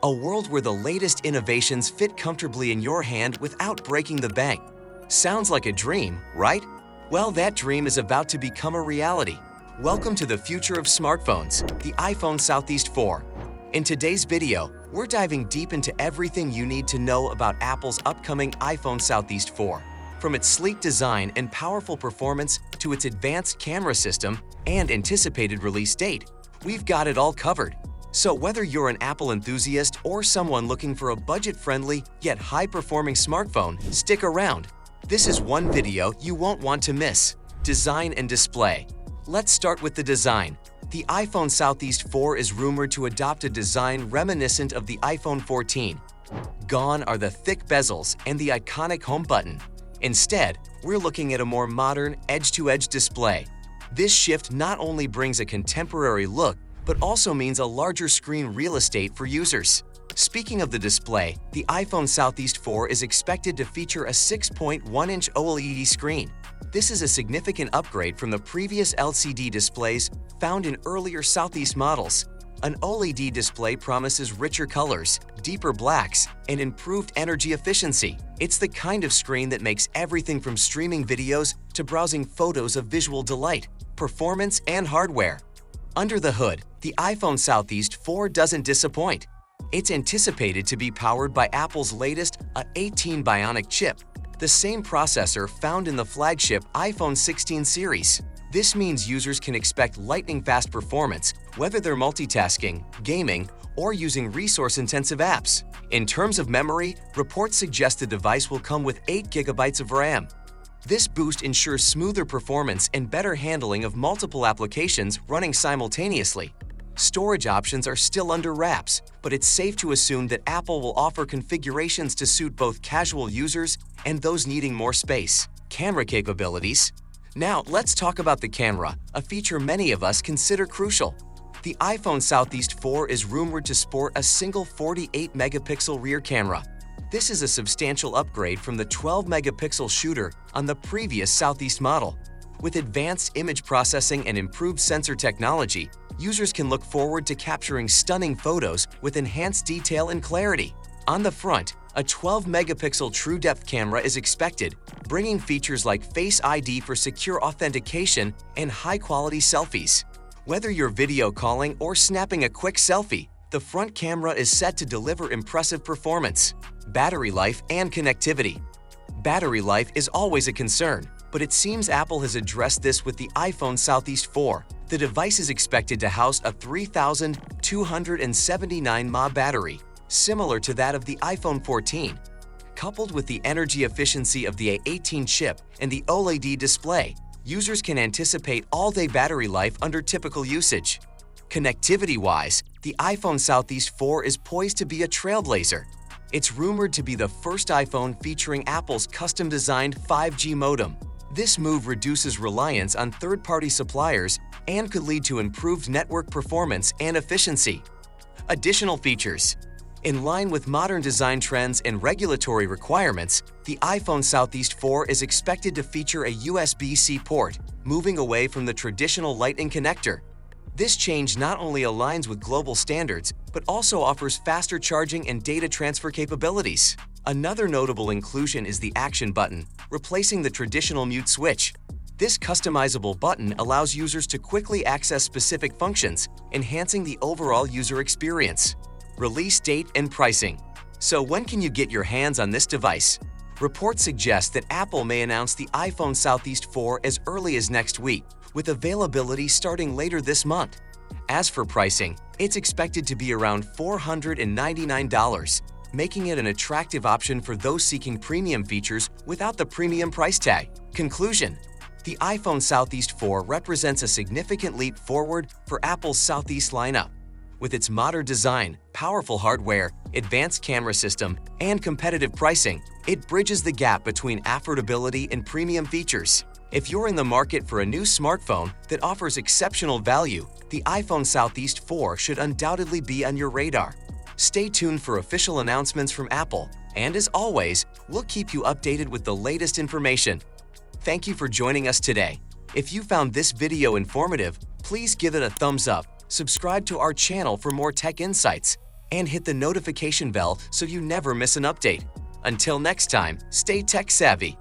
A world where the latest innovations fit comfortably in your hand without breaking the bank. Sounds like a dream, right? Well, that dream is about to become a reality. Welcome to the future of smartphones, the iPhone Southeast 4. In today's video, we're diving deep into everything you need to know about Apple's upcoming iPhone Southeast 4. From its sleek design and powerful performance to its advanced camera system and anticipated release date, we've got it all covered. So whether you're an Apple enthusiast or someone looking for a budget-friendly yet high-performing smartphone, stick around. This is one video you won't want to miss. Design and display. Let's start with the design. The iPhone Southeast 4 is rumored to adopt a design reminiscent of the iPhone 14. Gone are the thick bezels and the iconic home button. Instead, we're looking at a more modern, edge-to-edge display. This shift not only brings a contemporary look, but also means a larger screen real estate for users. Speaking of the display, the iPhone Southeast 4 is expected to feature a 6.1-inch OLED screen. This is a significant upgrade from the previous LCD displays found in earlier Southeast models. An OLED display promises richer colors, deeper blacks, and improved energy efficiency. It's the kind of screen that makes everything from streaming videos to browsing photos a visual delight, performance, and hardware. Under the hood, the iPhone Southeast 4 doesn't disappoint. It's anticipated to be powered by Apple's latest A18 Bionic chip, the same processor found in the flagship iPhone 16 series. This means users can expect lightning-fast performance, whether they're multitasking, gaming, or using resource-intensive apps. In terms of memory, reports suggest the device will come with 8 GB of RAM. This boost ensures smoother performance and better handling of multiple applications running simultaneously. Storage options are still under wraps, but it's safe to assume that Apple will offer configurations to suit both casual users and those needing more space. Camera capabilities. Now, let's talk about the camera, a feature many of us consider crucial. The iPhone Southeast 4 is rumored to sport a single 48-megapixel rear camera. This is a substantial upgrade from the 12-megapixel shooter on the previous Southeast model. With advanced image processing and improved sensor technology, users can look forward to capturing stunning photos with enhanced detail and clarity. On the front, a 12-megapixel true-depth camera is expected, bringing features like Face ID for secure authentication and high-quality selfies. Whether you're video calling or snapping a quick selfie, the front camera is set to deliver impressive performance. Battery life and connectivity. Battery life is always a concern, but it seems Apple has addressed this with the iPhone Southeast 4. The device is expected to house a 3,279 mAh battery, similar to that of the iPhone 14. Coupled with the energy efficiency of the A18 chip and the OLED display, users can anticipate all-day battery life under typical usage. Connectivity-wise, the iPhone Southeast 4 is poised to be a trailblazer. It's rumored to be the first iPhone featuring Apple's custom-designed 5G modem. This move reduces reliance on third-party suppliers and could lead to improved network performance and efficiency. Additional features. In line with modern design trends and regulatory requirements, the iPhone Southeast 4 is expected to feature a USB-C port, moving away from the traditional Lightning connector. This change not only aligns with global standards, but also offers faster charging and data transfer capabilities. Another notable inclusion is the Action button, replacing the traditional mute switch. This customizable button allows users to quickly access specific functions, enhancing the overall user experience. Release date and pricing. So when can you get your hands on this device? Reports suggest that Apple may announce the iPhone Southeast 4 as early as next week, with availability starting later this month. As for pricing, it's expected to be around $499, making it an attractive option for those seeking premium features without the premium price tag. Conclusion. The iPhone Southeast 4 represents a significant leap forward for Apple's Southeast lineup. With its modern design, powerful hardware, advanced camera system, and competitive pricing, it bridges the gap between affordability and premium features. If you're in the market for a new smartphone that offers exceptional value, the iPhone Southeast 4 should undoubtedly be on your radar. Stay tuned for official announcements from Apple, and as always, we'll keep you updated with the latest information. Thank you for joining us today. If you found this video informative, please give it a thumbs up, subscribe to our channel for more tech insights, and hit the notification bell so you never miss an update. Until next time, stay tech savvy.